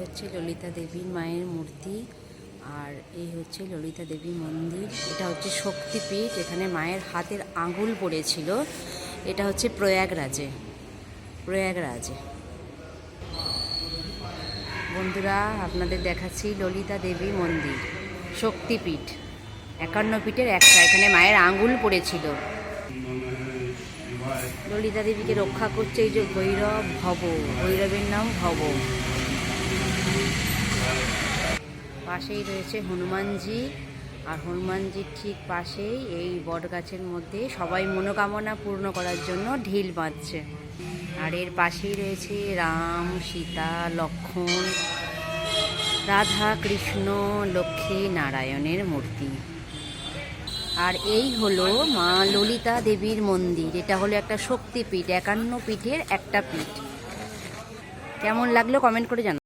হচ্ছে ললিতা দেবীর মায়ের মূর্তি, আর এই হচ্ছে ললিতা দেবী মন্দির। এটা হচ্ছে শক্তিপীঠ, এখানে মায়ের হাতের আঙুল পড়েছিল। এটা হচ্ছে প্রয়াগরাজে। বন্ধুরা, আপনাদের দেখাচ্ছি ললিতা দেবী মন্দির, শক্তিপীঠ, 51 পীঠের একটা। এখানে মায়ের আঙুল পড়েছিল। ললিতা দেবীকে রক্ষা করছে এই যে ভৈরব ভব, ভৈরবের নাম ভব। পাশেই রয়েছে হনুমানজি, আর হনুমানজির ঠিক পাশেই এই বটগাছের মধ্যে সবাই মনোকামনা পূর্ণ করার জন্য ঢিল বাঁধছে। আর এর পাশেই রয়েছে রাম, সীতা, লক্ষ্মণ, রাধা, কৃষ্ণ, লক্ষ্মী নারায়ণের মূর্তি। আর এই হলো মা ললিতা দেবীর মন্দির। এটা হলো একটা শক্তিপীঠ, 51 পীঠের একটা পীঠ। কেমন লাগলো কমেন্ট করে জানান।